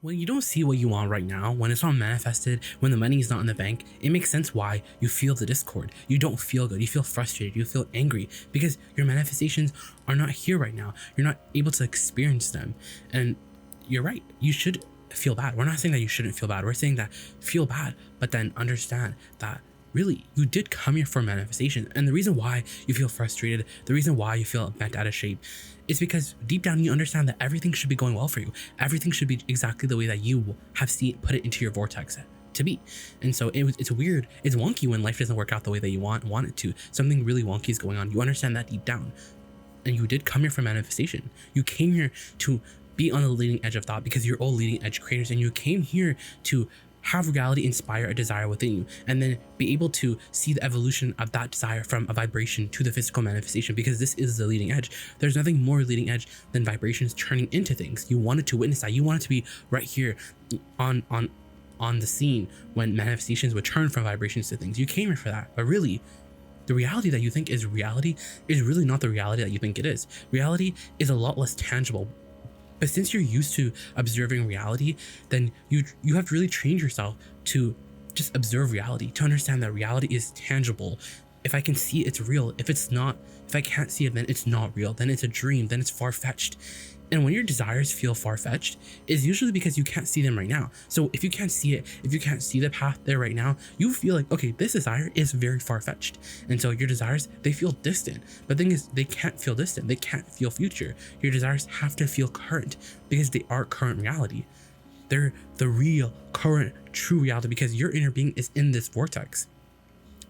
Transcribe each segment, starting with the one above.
When you don't see what you want right now, when it's not manifested, when the money is not in the bank, it makes sense why you feel the discord. You don't feel good. You feel frustrated. You feel angry because your manifestations are not here right now. You're not able to experience them. And you're right. You should feel bad. We're not saying that you shouldn't feel bad. We're saying that feel bad, but then understand that really you did come here for manifestation. And the reason why you feel frustrated, the reason why you feel bent out of shape is because deep down you understand that everything should be going well for you. Everything should be exactly the way that you have seen put it into your vortex to be. And so it's weird, it's wonky when life doesn't work out the way that you want it to. Something really wonky is going on. You understand that deep down. And you did come here for manifestation. You came here to be on the leading edge of thought because you're all leading edge creators, and you came here to have reality inspire a desire within you, and then be able to see the evolution of that desire from a vibration to the physical manifestation, because this is the leading edge. There's nothing more leading edge than vibrations turning into things. You wanted to witness that. You wanted to be right here on the scene when manifestations would turn from vibrations to things. You came here for that. But really, the reality that you think is reality is really not the reality that you think it is. Reality is a lot less tangible. But since you're used to observing reality, then you have to really train yourself to just observe reality, to understand that reality is tangible. If I can see it, it's real. If I can't see it, then it's not real. Then it's a dream. Then it's far-fetched. And when your desires feel far-fetched, it's usually because you can't see them right now. So if you can't see it, if you can't see the path there right now, you feel like, okay, this desire is very far-fetched. And so your desires, they feel distant. But the thing is, they can't feel distant. They can't feel future. Your desires have to feel current because they are current reality. They're the real, current, true reality because your inner being is in this vortex.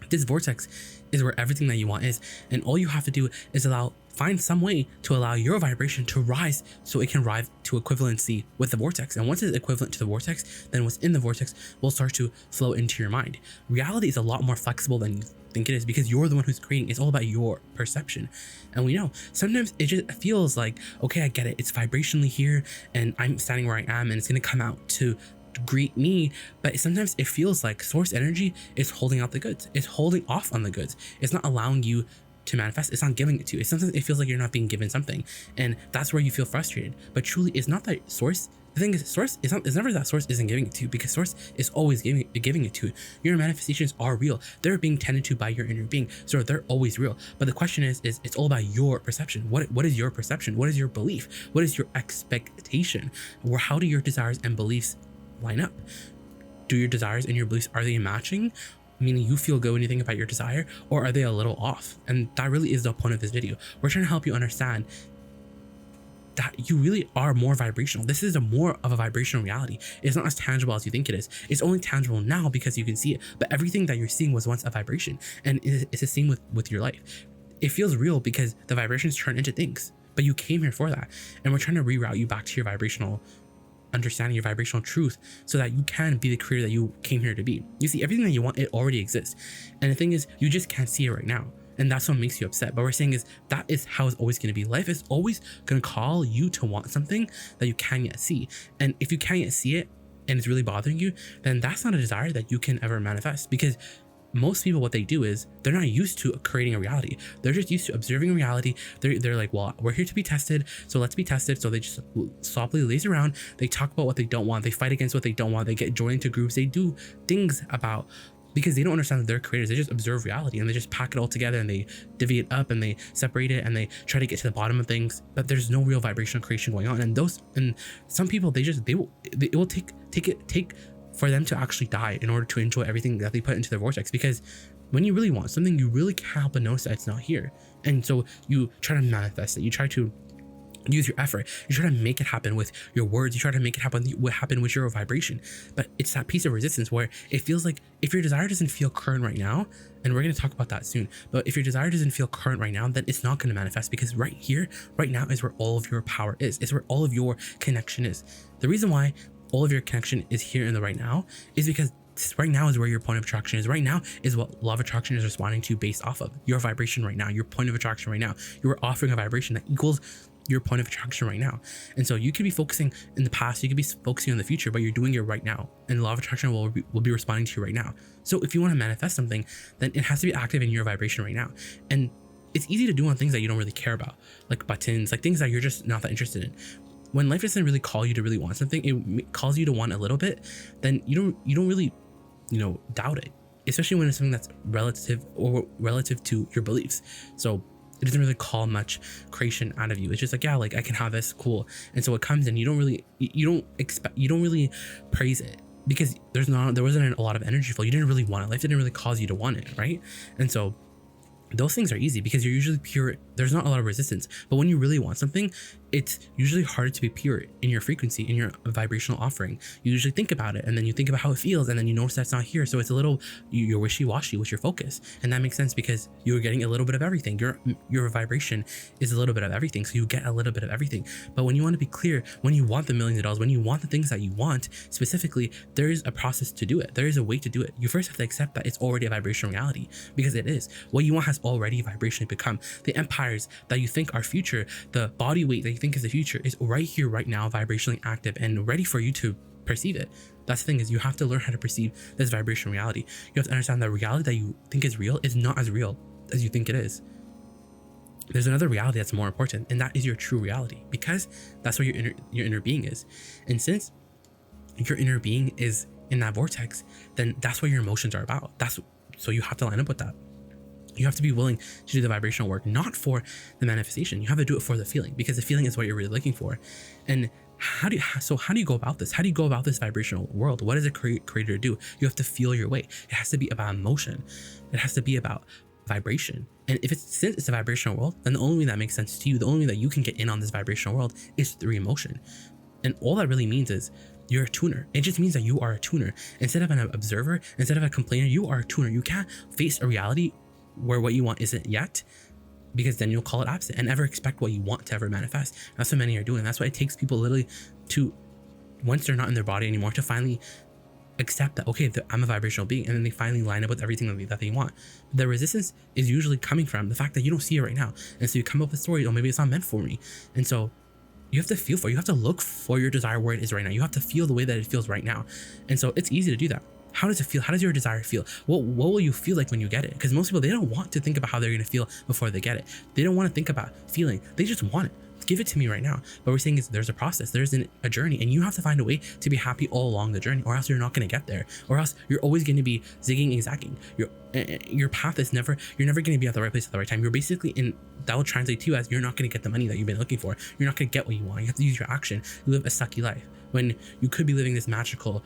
This vortex is where everything that you want is. And all you have to do is find some way to allow your vibration to rise so it can rise to equivalency with the vortex. And once it's equivalent to the vortex, then what's in the vortex will start to flow into your mind. Reality is a lot more flexible than you think it is because you're the one who's creating. It's all about your perception. And we know sometimes it just feels like, okay, I get it. It's vibrationally here and I'm standing where I am and it's going to come out to greet me, but sometimes it feels like source energy is holding out the goods. It's holding off on the goods. It's not allowing you to manifest. It's not giving it to you. Sometimes it feels like you're not being given something, and that's where you feel frustrated. But truly, it's not that source. The thing is, source is it's never that source isn't giving it to you, because source is always giving it to you. Your manifestations are real. They're being tended to by your inner being, so they're always real. But the question is it's all about your perception. What is your perception? What is your belief? What is your expectation? Or how do your desires and beliefs line up? Do your desires and your beliefs, are they matching? Meaning you feel good when you think about your desire, or are they a little off? And that really is the point of this video. We're trying to help you understand that you really are more vibrational. This is more of a vibrational reality. It's not as tangible as you think it is. It's only tangible now because you can see it, but everything that you're seeing was once a vibration, and it's the same with your life. It feels real because the vibrations turn into things, but you came here for that, and we're trying to reroute you back to your vibrational understanding, your vibrational truth, so that you can be the creator that you came here to be. You see, everything that you want, it already exists. And the thing is, you just can't see it right now. And that's what makes you upset. But we're saying is that is how it's always going to be. Life is always going to call you to want something that you can't yet see. And if you can't yet see it and it's really bothering you, then that's not a desire that you can ever manifest, because most people, what they do is they're not used to creating a reality. They're just used to observing reality. They're like, well, we're here to be tested, so let's be tested. So they just softly laze around. They talk about what they don't want. They fight against what they don't want. They get joined into groups. They do things about, because they don't understand that they're creators. They just observe reality and they just pack it all together and they divvy it up and they separate it and they try to get to the bottom of things. But there's no real vibrational creation going on. And some people, it will take for them to actually die in order to enjoy everything that they put into their vortex. Because when you really want something, you really can't help but notice that it's not here. And so you try to manifest it. You try to use your effort. You try to make it happen with your words. You try to make it happen with your vibration. But it's that piece of resistance where it feels like if your desire doesn't feel current right now, and we're going to talk about that soon, but if your desire doesn't feel current right now, then it's not going to manifest, because right here, right now is where all of your power is. It's where all of your connection is. The reason why all of your connection is here in the right now is because right now is where your point of attraction is. Right now is what law of attraction is responding to based off of your vibration right now, your point of attraction right now. You're offering a vibration that equals your point of attraction right now. And so you could be focusing in the past, you could be focusing on the future, but you're doing it right now, and the law of attraction will be responding to you right now. So if you want to manifest something, then it has to be active in your vibration right now. And it's easy to do on things that you don't really care about, like buttons, like things that you're just not that interested in. when life doesn't really call you to really want something, it calls you to want a little bit, then you don't really, doubt it, especially when it's something that's relative to your beliefs. So it doesn't really call much creation out of you. It's just like, yeah, like I can have this, cool. And so it comes and you don't really praise it, because there wasn't a lot of energy flow. You didn't really want it. Life didn't really cause you to want it, right? And so those things are easy because you're usually pure. There's not a lot of resistance. But when you really want something, it's usually harder to be pure in your frequency, in your vibrational offering. You usually think about it, and then you think about how it feels, and then you notice that's not here. So it's a little, you're wishy-washy with your focus. And that makes sense because you're getting a little bit of everything. Your vibration is a little bit of everything. So you get a little bit of everything. But when you want to be clear, when you want the millions of dollars, when you want the things that you want specifically, there is a process to do it. There is a way to do it. You first have to accept that it's already a vibrational reality, because it is. What you want has already vibrationally become. The empires that you think are future, the body weight that you think is the future, is right here, right now, vibrationally active and ready for you to perceive it. That's the thing, is you have to learn how to perceive this vibrational reality. You have to understand that reality that you think is real is not as real as you think it is. There's another reality that's more important, and that is your true reality, because that's where your inner being is. And since your inner being is in that vortex, then that's what your emotions are about. So you have to line up with that. You have to be willing to do the vibrational work, not for the manifestation. You have to do it for the feeling, because the feeling is what you're really looking for. And how do you go about this? How do you go about this vibrational world? What does a creator do? You have to feel your way. It has to be about emotion. It has to be about vibration. And since it's a vibrational world, then the only way that makes sense to you, the only way that you can get in on this vibrational world, is through emotion. And all that really means is you're a tuner. It just means that you are a tuner. Instead of an observer, instead of a complainer, you are a tuner. You can't face a reality where what you want isn't yet, because then you'll call it absent and never expect what you want to ever manifest. That's what many are doing. That's why it takes people literally to, once they're not in their body anymore, to finally accept that, okay, I'm a vibrational being, and then they finally line up with everything that they want. The resistance is usually coming from the fact that you don't see it right now, and so you come up with stories, oh, maybe it's not meant for me. And so you have to feel for it. You have to look for your desire where it is right now. You have to feel the way that it feels right now. And so it's easy to do that. How does it feel? How does your desire feel? What will you feel like when you get it? Because most people, they don't want to think about how they're going to feel before they get it. They don't want to think about feeling. They just want it. Give it to me right now. But we're saying is there's a process, there's a journey, and you have to find a way to be happy all along the journey, or else you're not going to get there, or else you're always going to be zigging and zagging. Your path is you're never going to be at the right place at the right time. You're basically that will translate to you as you're not going to get the money that you've been looking for. You're not going to get what you want. You have to use your action. You live a sucky life when you could be living this magical,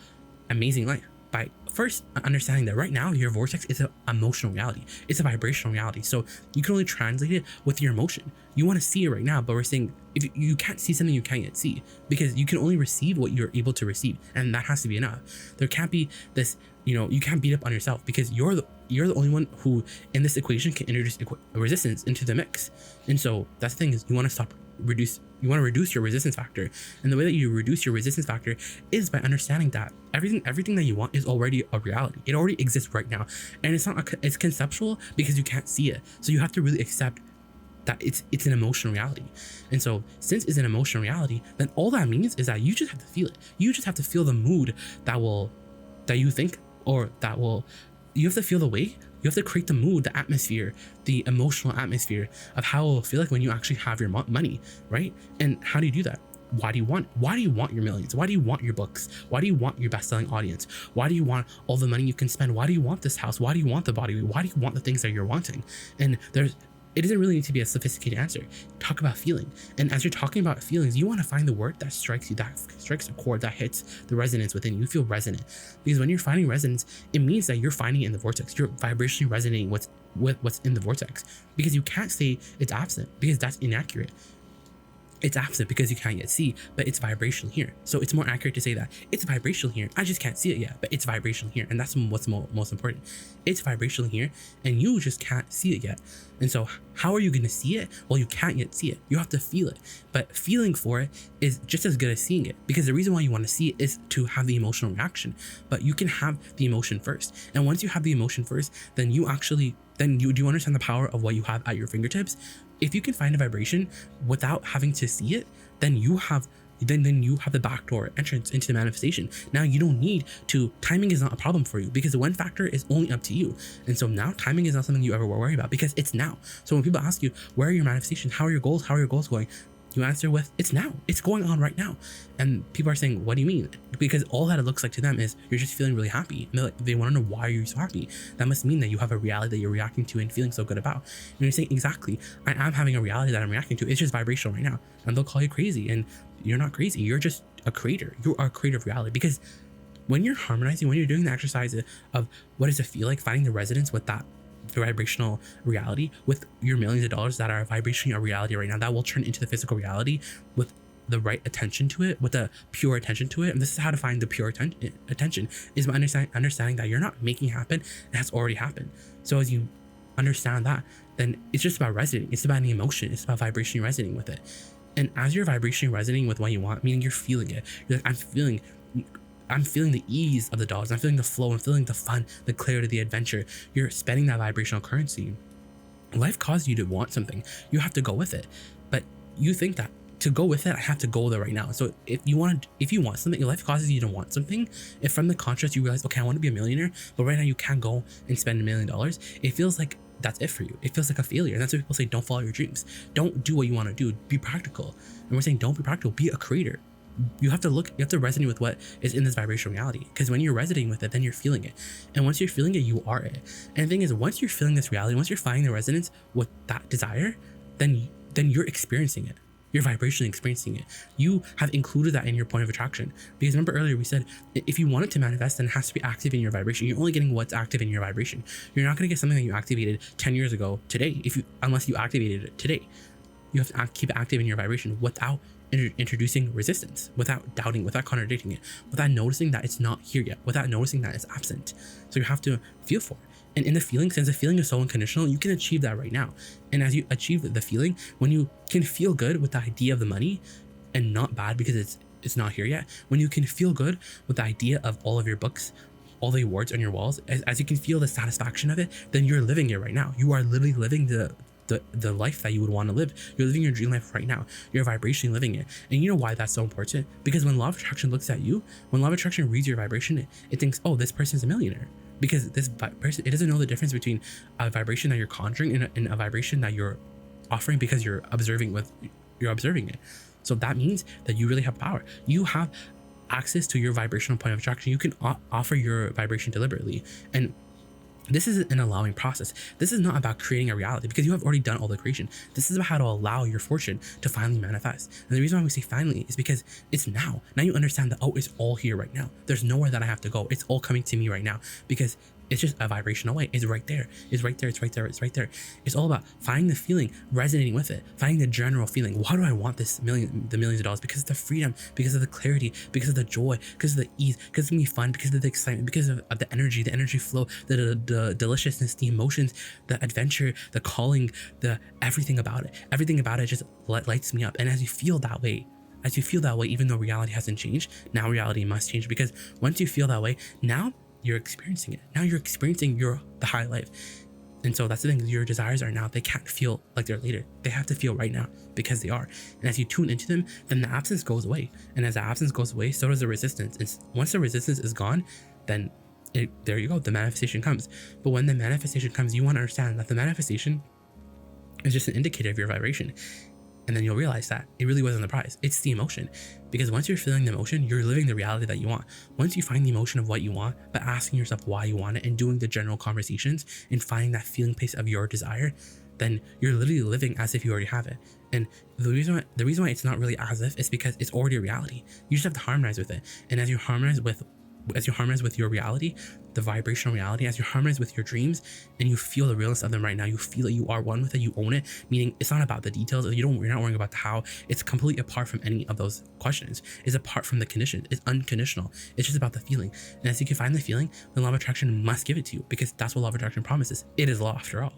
amazing life by first understanding that right now your vortex is an emotional reality. It's a vibrational reality. So you can only translate it with your emotion. You want to see it right now, but we're saying if you can't see something you can't yet see, because you can only receive what you're able to receive, and that has to be enough. There can't be this, you can't beat up on yourself, because you're the only one who in this equation can introduce resistance into the mix. And so that's the thing, is you want to reduce your resistance factor. And the way that you reduce your resistance factor is by understanding that everything that you want is already a reality. It already exists right now. And it's conceptual because you can't see it. So you have to really accept that it's an emotional reality. And so since it's an emotional reality, then all that means is that you just have to feel it. You just have to feel the mood that you think, or you have to feel the way. You have to create the mood, the atmosphere, the emotional atmosphere of how it will feel like when you actually have your money, right? And how do you do that? Why do you want your millions? Why do you want your books? Why do you want your best-selling audience? Why do you want all the money you can spend? Why do you want this house? Why do you want the body? Why do you want the things that you're wanting? And it doesn't really need to be a sophisticated answer. Talk about feeling. And as you're talking about feelings, you want to find the word that strikes you, that strikes a chord, that hits the resonance within you. You feel resonant. Because when you're finding resonance, it means that you're finding it in the vortex. You're vibrationally resonating with what's in the vortex. Because you can't say it's absent, because that's inaccurate. It's absent because you can't yet see, but it's vibrational here. So it's more accurate to say that it's vibrational here. I just can't see it yet, but it's vibrational here. And that's what's most important. It's vibrational here, and you just can't see it yet. And so how are you going to see it? Well, you can't yet see it. You have to feel it. But feeling for it is just as good as seeing it, because the reason why you want to see it is to have the emotional reaction. But you can have the emotion first. And once you have the emotion first, then you do understand the power of what you have at your fingertips. If you can find a vibration without having to see it, then you have the backdoor entrance into the manifestation. Now you don't need to, timing is not a problem for you, because the one factor is only up to you. And so now timing is not something you ever worry about, because it's now. So when people ask you, where are your manifestations? How are your goals? How are your goals going? You answer with, it's now, it's going on right now. And people are saying, what do you mean? Because all that it looks like to them is you're just feeling really happy. And they want to know why you're so happy. That must mean that you have a reality that you're reacting to and feeling so good about. And you're saying, exactly, I am having a reality that I'm reacting to. It's just vibrational right now. And they'll call you crazy. And you're not crazy. You're just a creator. You are a creator of reality. Because when you're harmonizing, when you're doing the exercise of what does it feel like, finding the resonance with that vibrational reality, with your millions of dollars that are vibrationally a reality right now, that will turn into the physical reality with the right attention to it, with the pure attention to it. And this is how to find the pure attention is by understanding that you're not making it happen, it has already happened. So as you understand that, then it's just about resonating. It's about any emotion. It's about vibrationally resonating with it. And as you're vibrationally resonating with what you want, meaning you're feeling it, you're like, I'm feeling the ease of the dollars. I'm feeling the flow. I'm feeling the fun, the clarity, the adventure. You're spending that vibrational currency. Life caused you to want something. You have to go with it. But you think that to go with it, I have to go there right now. So if you want something, your life causes you to want something. If from the contrast you realize, okay, I want to be a millionaire, but right now you can't go and spend $1 million, it feels like that's it for you. It feels like a failure. And that's why people say, don't follow your dreams. Don't do what you want to do. Be practical. And we're saying, don't be practical. Be a creator. You have to resonate with what is in this vibrational reality, because when you're resonating with it, then you're feeling it. And once you're feeling it, you are it. And the thing is, once you're feeling this reality, once you're finding the resonance with that desire, then you're experiencing it. You're vibrationally experiencing it. You have included that in your point of attraction. Because remember earlier we said, if you want it to manifest, then it has to be active in your vibration. You're only getting what's active in your vibration. You're not going to get something that you activated 10 years ago today, unless you activated it today. You have to keep it active in your vibration without introducing resistance, without doubting, without contradicting it, without noticing that it's not here yet, without noticing that it's absent. So you have to feel for it. And in the feeling, since the feeling is so unconditional, you can achieve that right now. And as you achieve the feeling, when you can feel good with the idea of the money and not bad because it's not here yet, when you can feel good with the idea of all of your books, all the awards on your walls, as you can feel the satisfaction of it, then you're living it right now. You are literally living the life that you would want to live. You're living your dream life right now. You're vibrationally living it. And you know why that's so important? Because when law of attraction looks at you, when law of attraction reads your vibration, it thinks, oh, this person's a millionaire. Because this person, it doesn't know the difference between a vibration that you're conjuring and a vibration that you're offering, because you're observing it. So that means that you really have power. You have access to your vibrational point of attraction. You can offer your vibration deliberately. And this is an allowing process. This is not about creating a reality, because you have already done all the creation. This is about how to allow your fortune to finally manifest. And the reason why we say finally is because it's now. Now you understand that, oh, it's all here right now. There's nowhere that I have to go. It's all coming to me right now, because it's just a vibration away. It's right there. It's right there. It's right there. It's right there. It's all about finding the feeling, resonating with it, finding the general feeling. Why do I want the millions of dollars? Because of the freedom, because of the clarity, because of the joy, because of the ease, because it's gonna be fun, because of the excitement, because of the energy flow, the deliciousness, the emotions, the adventure, the calling, the everything about it just lights me up. And as you feel that way, even though reality hasn't changed, now reality must change, because once you feel that way, now you're experiencing it. Now you're experiencing the high life. And so that's the thing, your desires are now, they can't feel like they're later. They have to feel right now, because they are. And as you tune into them, then the absence goes away. And as the absence goes away, so does the resistance. And once the resistance is gone, then there you go, the manifestation comes. But when the manifestation comes, you want to understand that the manifestation is just an indicator of your vibration. And then you'll realize that it really wasn't the prize. It's the emotion. Because once you're feeling the emotion, you're living the reality that you want. Once you find the emotion of what you want, by asking yourself why you want it and doing the general conversations and finding that feeling place of your desire, then you're literally living as if you already have it. And the reason why it's not really as if is because it's already a reality. You just have to harmonize with it. And as you harmonize with your reality, the vibrational reality, as you harmonize with your dreams and you feel the realness of them right now, you feel that you are one with it, you own it, meaning it's not about the details. You're not worrying about the how. It's completely apart from any of those questions. It's apart from the condition. It's unconditional. It's just about the feeling. And as you can find the feeling, the law of attraction must give it to you, because that's what law of attraction promises. It is law after all.